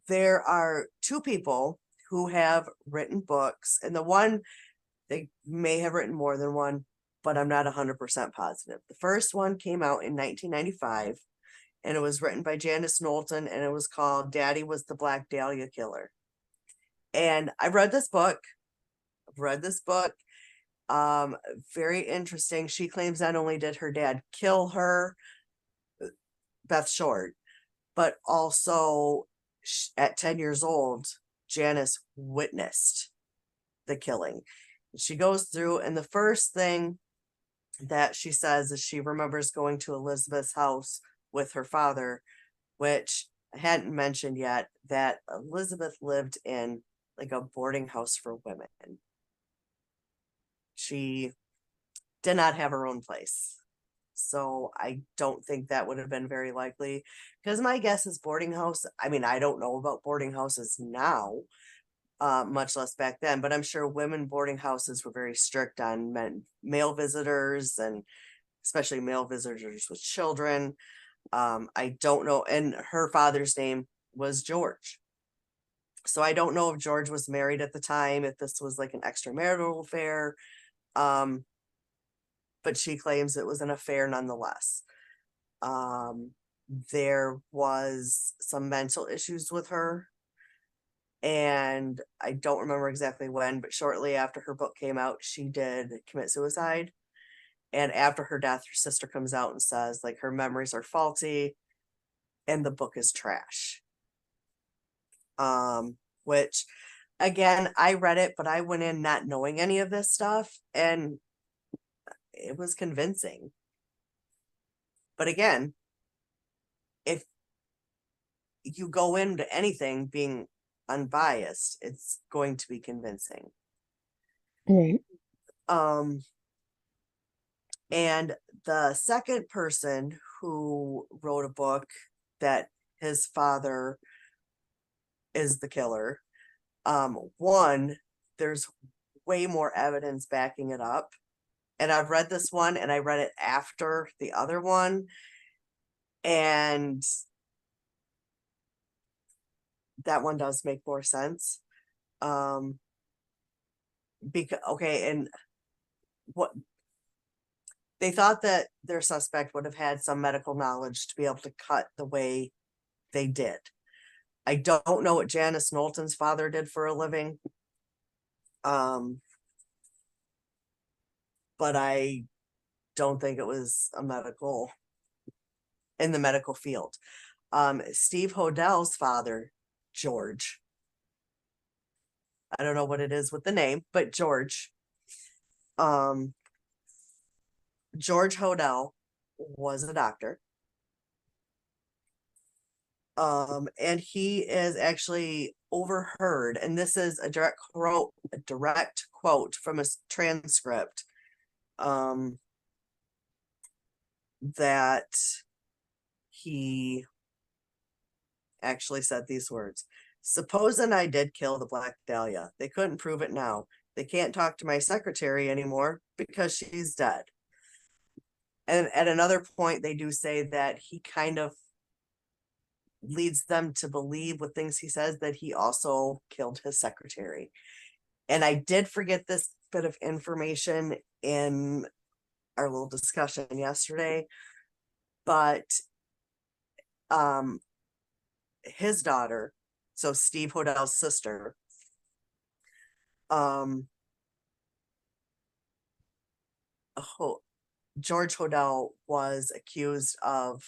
there are two people who have written books, and the one, they may have written more than one, but I'm not 100% positive. The first one came out in 1995, and it was written by Janice Knowlton, and it was called Daddy Was the Black Dahlia Killer. And I read this book. I've read this book. Very interesting. She claims not only did her dad kill her, Beth Short, but also at 10 years old, Janice witnessed the killing. She goes through, and the first thing that she says is she remembers going to Elizabeth's house with her father, which I hadn't mentioned yet, that Elizabeth lived in like a boarding house for women. She did not have her own place. So I don't think that would have been very likely, because my guess is boarding house. I mean, I don't know about boarding houses now, much less back then, but I'm sure women boarding houses were very strict on male visitors, and especially male visitors with children. I don't know. And her father's name was George. So I don't know if George was married at the time, if this was like an extramarital affair. Um, but she claims it was an affair nonetheless. Um, there was some mental issues with her, and I don't remember exactly when, but shortly after her book came out, she did commit suicide. And after her death, her sister comes out and says, like, her memories are faulty and the book is trash. Which, again, I read it, but I went in not knowing any of this stuff, and it was convincing. But again, if you go into anything being unbiased, it's going to be convincing. Right. And the second person who wrote a book that his father is the killer, one, there's way more evidence backing it up. And I've read this one, and I read it after the other one. And that one does make more sense. Because, okay, and what they thought that their suspect would have had some medical knowledge to be able to cut the way they did. I don't know what Janice Knowlton's father did for a living. But I don't think it was in the medical field. Steve Hodell's father, George, I don't know what it is with the name, but George, um, George Hodell was a doctor. And he is actually overheard, and this is a direct quote from a transcript, that he actually said these words: "Supposing I did kill the Black Dahlia, they couldn't prove it now. They can't talk to my secretary anymore because she's dead." And at another point, they do say that he kind of leads them to believe with things he says that he also killed his secretary. And I did forget this bit of information in our little discussion yesterday, but his daughter, so Steve Hodell's sister, George Hodell was accused of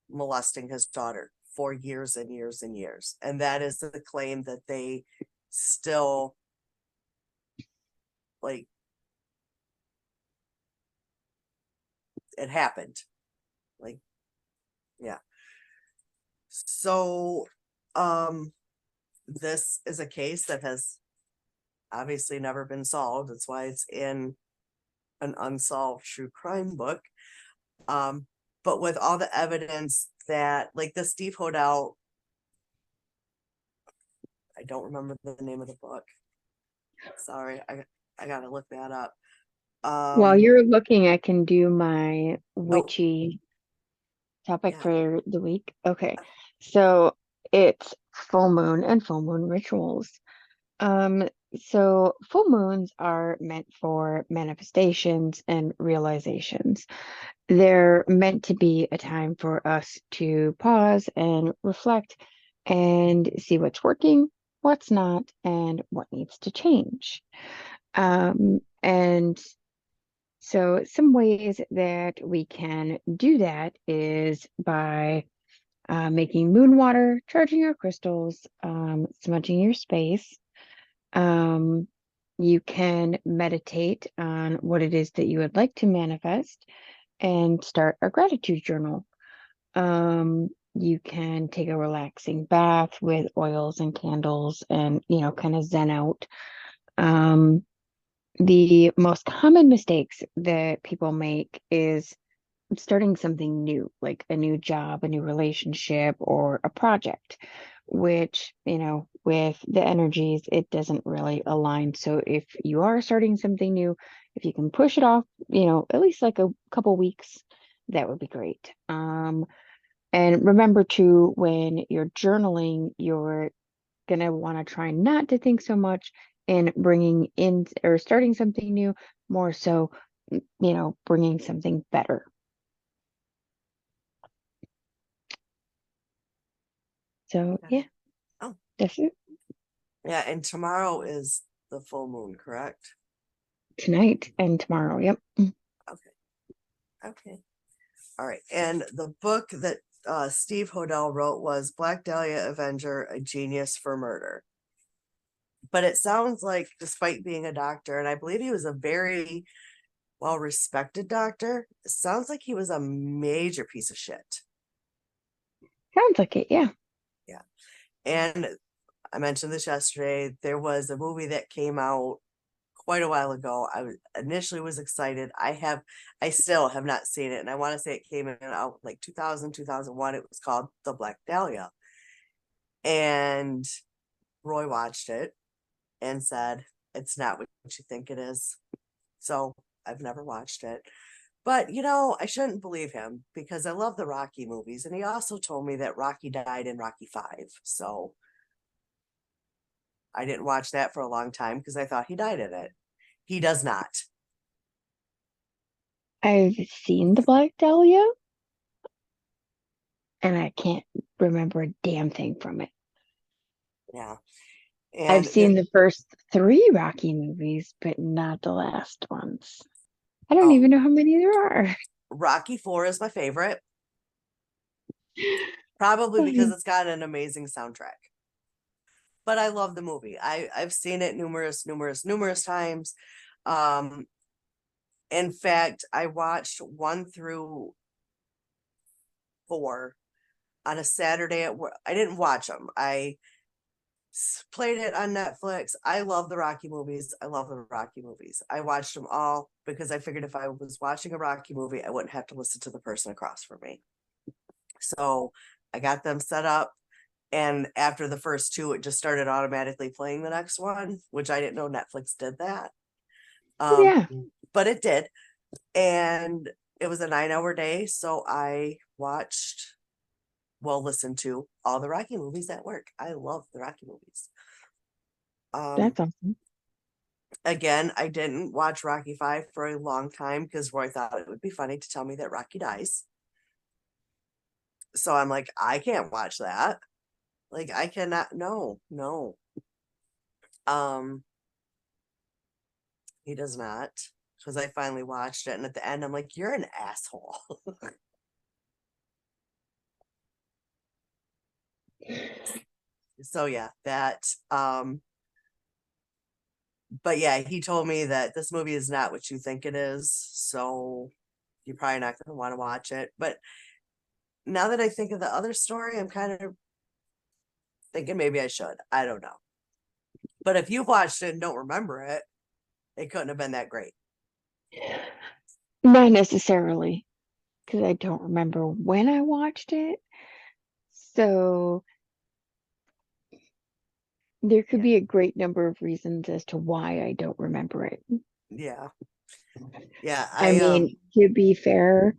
molesting his daughter for years and years and years. And that is the claim that they still, like, it happened. Like, yeah. So, this is a case that has obviously never been solved. That's why it's in an unsolved true crime book. But with all the evidence that, like, the Steve Hodell, I don't remember the name of the book. Sorry, I gotta look that up. While you're looking, I can do my Oh, witchy topic yeah. for the week. Okay. So it's full moon and full moon rituals. Um, so full moons are meant for manifestations and realizations. They're meant to be a time for us to pause and reflect and see what's working, what's not, and what needs to change. And so some ways that we can do that is by making moon water, charging your crystals, smudging your space. Um, you can meditate on what it is that you would like to manifest and start a gratitude journal. You can take a relaxing bath with oils and candles and, kind of zen out. Um, the most common mistakes that people make is starting something new, like a new job, a new relationship, or a project, which, with the energies, it doesn't really align. So if you are starting something new, if you can push it off, at least like a couple weeks, that would be great. And remember too, when you're journaling, you're gonna want to try not to think so much in bringing in or starting something new, more so, bringing something better. So Okay. yeah, Oh, that's it. yeah. And tomorrow is the full moon, correct? Tonight and tomorrow. Yep. Okay. Okay. All right. And the book that Steve Hodel wrote was Black Dahlia Avenger, A Genius for Murder. But it sounds like, despite being a doctor, and I believe he was a very well respected doctor, it sounds like he was a major piece of shit. Sounds like it. Yeah. Yeah. And I mentioned this yesterday. There was a movie that came out quite a while ago. Initially was excited. I still have not seen it. And I want to say it came out like 2000, 2001. It was called The Black Dahlia. And Roy watched it and said, it's not what you think it is. So I've never watched it. But, I shouldn't believe him because I love the Rocky movies. And he also told me that Rocky died in Rocky 5. So I didn't watch that for a long time because I thought he died in it. He does not. I've seen the Black Dahlia and I can't remember a damn thing from it. Yeah. I've And seen the first three Rocky movies, but not the last ones. I don't oh, even know how many there are. Rocky 4 is my favorite, probably because it's got an amazing soundtrack. But I love the movie. I've seen it numerous times. Um, in fact, I watched 1 through 4 on a Saturday at work. I didn't watch them. I played it on Netflix. I love the Rocky movies. I love the Rocky movies. I watched them all because I figured if I was watching a Rocky movie, I wouldn't have to listen to the person across from me. So I got them set up. And after the first two, it just started automatically playing the next one, which I didn't know Netflix did that. Um, Yeah, but it did. And it was a 9-hour day. So I listened to all the Rocky movies at work. I love the Rocky movies. Um, that's awesome. Again, I didn't watch Rocky 5 for a long time because Roy thought it would be funny to tell me that Rocky dies. So I'm like, I can't watch that. Like, I cannot. No, no. Um, he does not. Because I finally watched it, and at the end, I'm like, you're an asshole. So yeah, that. But yeah, he told me that this movie is not what you think it is. So you're probably not going to want to watch it. But now that I think of the other story, I'm kind of thinking maybe I should. I don't know. But if you've watched it and don't remember it, it couldn't have been that great. Not necessarily, because I don't remember when I watched it. So there could Yeah. be a great number of reasons as to why I don't remember it. Yeah. Yeah. I mean, to be fair,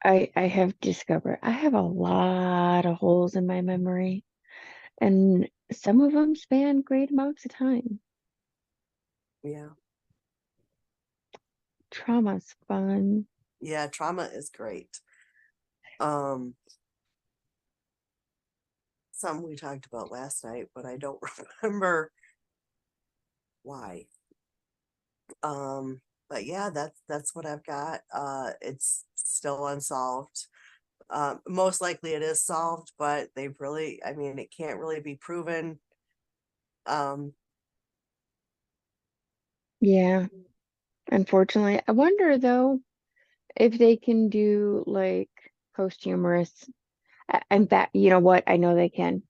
I have discovered I have a lot of holes in my memory. And some of them span great amounts of time. Yeah. Trauma's fun. Yeah, trauma is great. Um, Something we talked about last night, but I don't remember why. But yeah, that's what I've got. It's still unsolved. Most likely it is solved, but they've really, I mean, it can't really be proven. Um, Yeah, unfortunately. I wonder though if they can do like posthumous. In fact, you know what? I know they can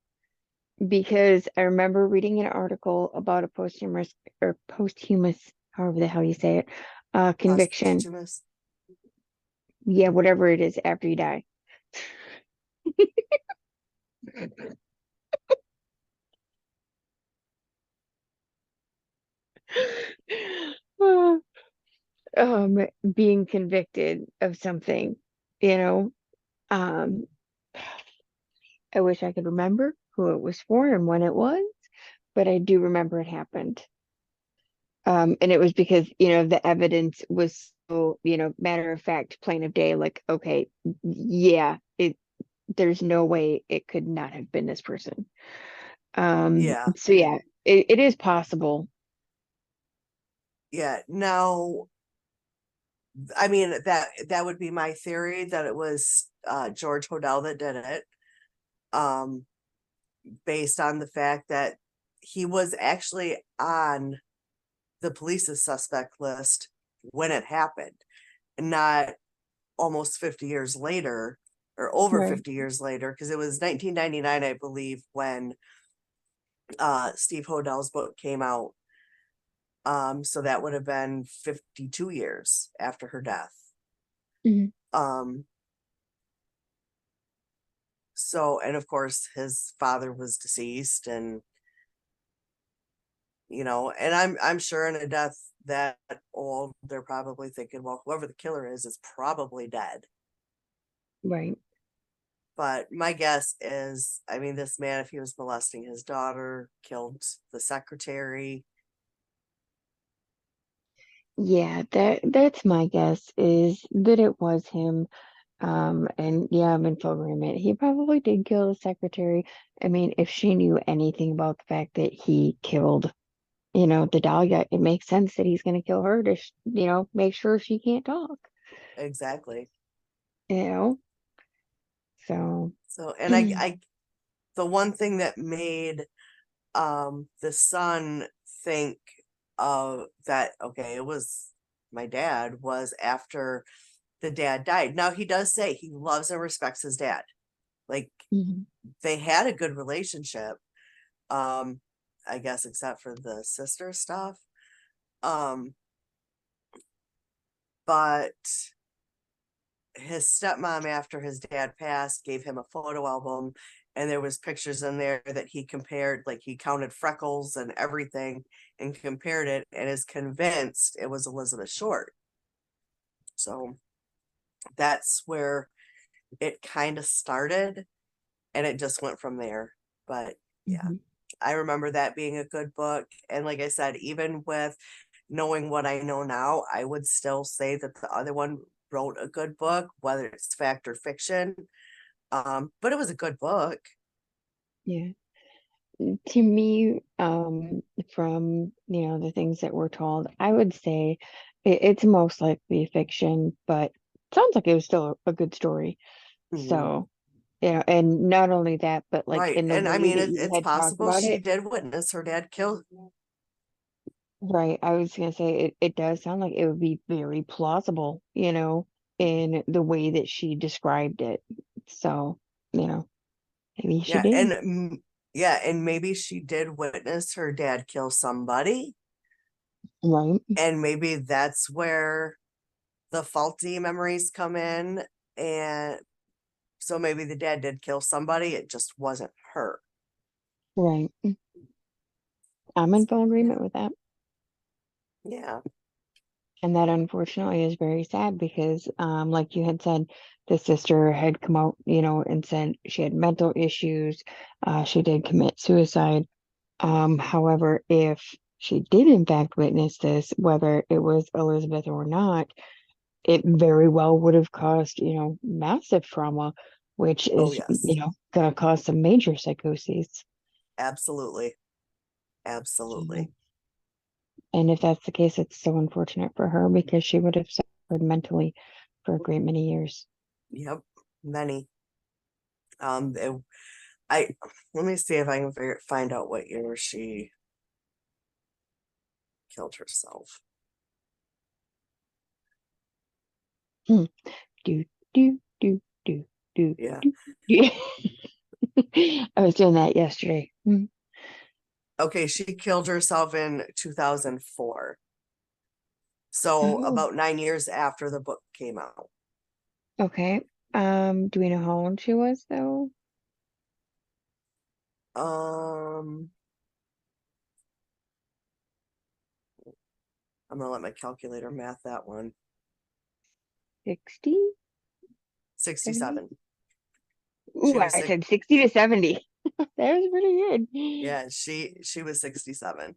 because I remember reading an article about a posthumous, however the hell you say it, conviction. posthumous. Yeah, whatever it is after you die. um Being convicted of something, you know. Um I wish I could remember who it was for and when it was, but I do remember it happened. And it was because, the evidence was so, matter of fact, plain of day, like, okay, yeah, there's no way it could not have been this person. Yeah, So yeah, it is possible. yeah. Now, I mean that would be my theory that it was George Hodel that did it. Um, Based on the fact that he was actually on the police's suspect list when it happened, and not almost 50 years later or over Right. 50 years later, because it was 1999, I believe, when Steve Hodel's book came out. So that would have been 52 years after her death. Mhm. Um, so, and of course, his father was deceased, and and I'm sure in a death that old, they're probably thinking, well, whoever the killer is probably dead. Right. But my guess is, I mean, this man, if he was molesting his daughter, killed the secretary. Yeah, that's my guess is that it was him. And yeah, I'm in full agreement. He probably did kill the secretary. I mean, if she knew anything about the fact that he killed, the Dahlia, it makes sense that he's going to kill her to, make sure she can't talk, Exactly. you know? So, So, and I the one thing that made the son think of that, okay, it was my dad, was after the dad died. Now he does say he loves and respects his dad. Like, mhm, they had a good relationship. Um, I guess except for the sister stuff. Um, but his stepmom, after his dad passed, gave him a photo album, and there was pictures in there that he compared, like he counted freckles and everything and compared it, and is convinced it was Elizabeth Short. So that's where it kind of started, and it just went from there. But yeah, mhm. I remember that being a good book. And like I said, even with knowing what I know now, I would still say that the other one wrote a good book, whether it's fact or fiction. But it was a good book. Yeah. To me, from, the things that we're told, I would say it's most likely fiction, but sounds like it was still a good story. Mhm. So, and not only that, but like Right. in the And I way mean, that you it's had talked possible about she it, did witness her dad kill. right? I was gonna say it does sound like it would be very plausible, in the way that she described it. So, maybe she Yeah. did. And yeah. And maybe she did witness her dad kill somebody. Right, And maybe that's where the faulty memories come in. And so maybe the dad did kill somebody. It just wasn't her. right. I'm in So, full yeah. agreement with that. Yeah. And that unfortunately is very sad because, like you had said, the sister had come out, and said she had mental issues. She did commit suicide. However, if she did in fact witness this, whether it was Elizabeth or not, it very well would have caused, massive trauma, which Oh, is, yes, gonna cause some major psychoses. absolutely. So, Absolutely. and if that's the case, it's so unfortunate for her because she would have suffered mentally for a great many years. Yep. Many. It, I let me see if I can find out what year she killed herself. Hmm. Do, do, do, do, do, Yeah. do, do. I was doing that yesterday. Okay, she killed herself in 2004. So Oh, about 9 years after the book came out. okay. Do we know how old she was though? Um, I'm gonna let my calculator math that one. 60, 70? 67. Ooh, She was I sick. said 60 to 70. That was pretty good. Yeah, she was 67.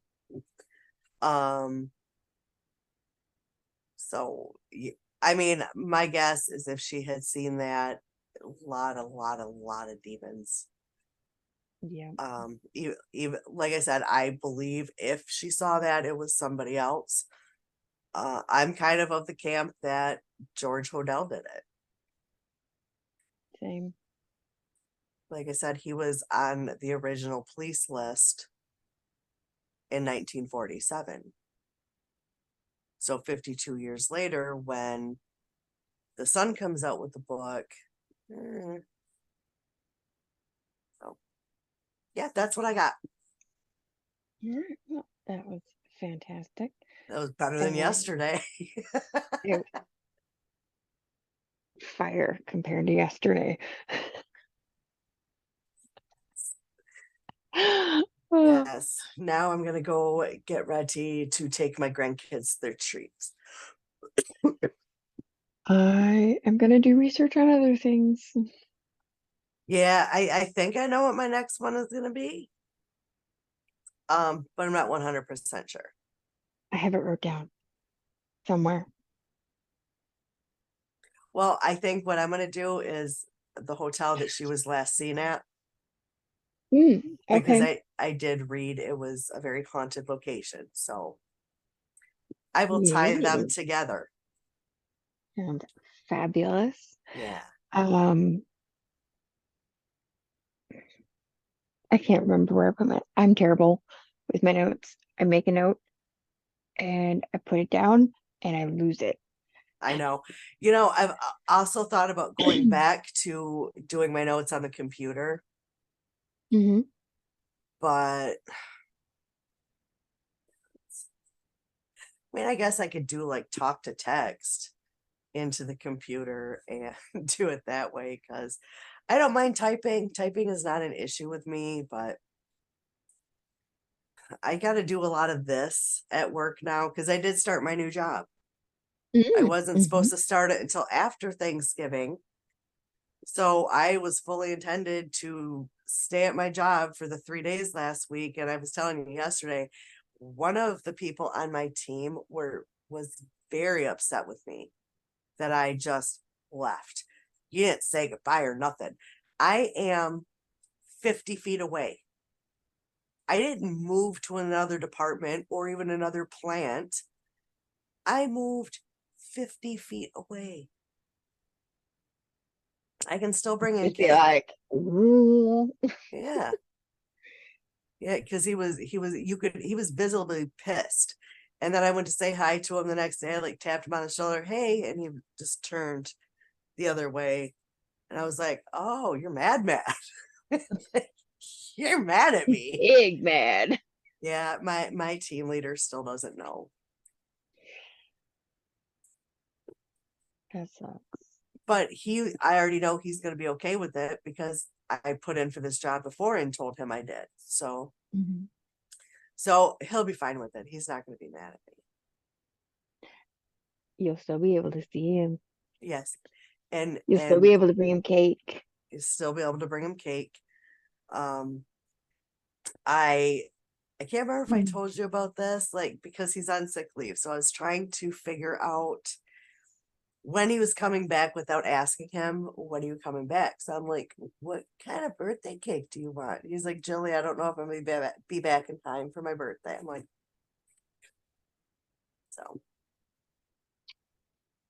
Um, so I mean, my guess is if she had seen that, a lot of demons. Yeah, Even like I said, I believe if she saw that, it was somebody else. I'm kind of the camp that George Hodel did it. same. Like I said, he was on the original police list in 1947. So 52 years later, when the son comes out with the book, eh, so yeah, that's what I got. All right, well, that was fantastic. That was better than And yesterday. it was fire compared to yesterday. Oh, Yes. Now I'm gonna go get ready to take my grandkids their treats. I am gonna do research on other things. Yeah, I think I know what my next one is gonna be. But I'm not 100% sure. I have it wrote down somewhere. Well, I think what I'm gonna do is the hotel that she was last seen at, because Okay. I did read it was a very haunted location. So I will tie them Yeah. together. And fabulous. Yeah. Um, I can't remember where I put my. I'm terrible with my notes. I make a note and I put it down and I lose it. I know. I've also thought about going back to doing my notes on the computer, Hmm. but I mean, I guess I could do like talk to text into the computer and do it that way because I don't mind typing. Typing is not an issue with me, but I got to do a lot of this at work now because I did start my new job. I wasn't Hmm. supposed to start it until after Thanksgiving. So I was fully intended to stay at my job for the 3 days last week. And I was telling you yesterday, one of the people on my team was very upset with me that I just left. You didn't say goodbye or nothing. I am 50 feet away. I didn't move to another department or even another plant. I moved 50 feet away. I can still bring in Just be cake. like, "Ooh." Yeah. Yeah, because he was visibly pissed. And then I went to say hi to him the next day. I like tapped him on the shoulder, hey, and he just turned the other way. And I was like, oh, you're mad. You're mad at me. Big man. Yeah, my team leader still doesn't know. That sucks. But I already know he's gonna be okay with it because I put in for this job before and told him I did. So he'll be fine with it. He's not gonna be mad at me. you'll still be able to see him. Yes. And You'll still and be able to bring him cake. you still be able to bring him cake. I I can't remember if I Mm. told you about this, like because he's on sick leave. So I was trying to figure out when he was coming back without asking him, when are you coming back? So I'm like, what kind of birthday cake do you want? He's like, Jilly, I don't know if I'm gonna be back in time for my birthday. I'm like, so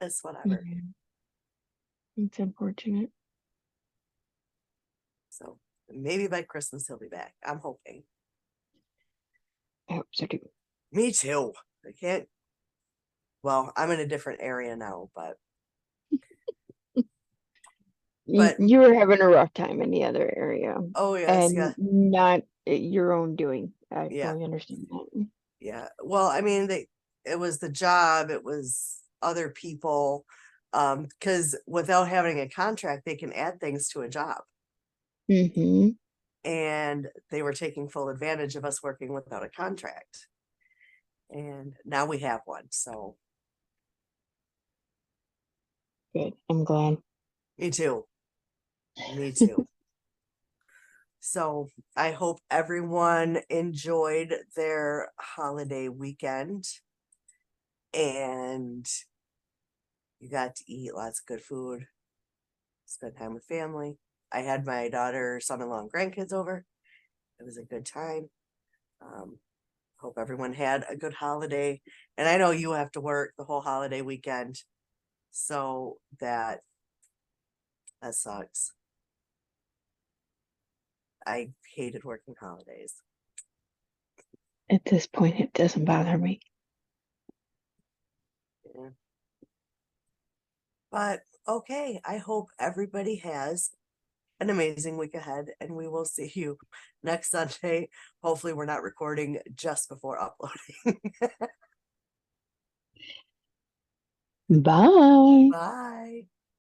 it's whatever. Yeah, it's unfortunate. So maybe by Christmas he'll be back. I'm hoping. I hope so too. Me too. I can't. Well, I'm in a different area now, You, but you were having a rough time in the other area, oh yes, yeah, and not your own doing. I yeah, fully understand that. yeah. Well, I mean, it was the job, it was other people, because without having a contract, they can add things to a job, Mm-hmm. and they were taking full advantage of us working without a contract, and now we have one. So Good. I'm glad. me too, me too. So I hope everyone enjoyed their holiday weekend and you got to eat lots of good food, spend time with family. I had my daughter, son-in-law, and grandkids over. It was a good time. Um, hope everyone had a good holiday. And I know you have to work the whole holiday weekend, so that sucks. I hated working holidays. At this point, it doesn't bother me. Yeah. But okay, I hope everybody has an amazing week ahead, and we will see you next Sunday. Hopefully, we're not recording just before uploading. Bye. Bye.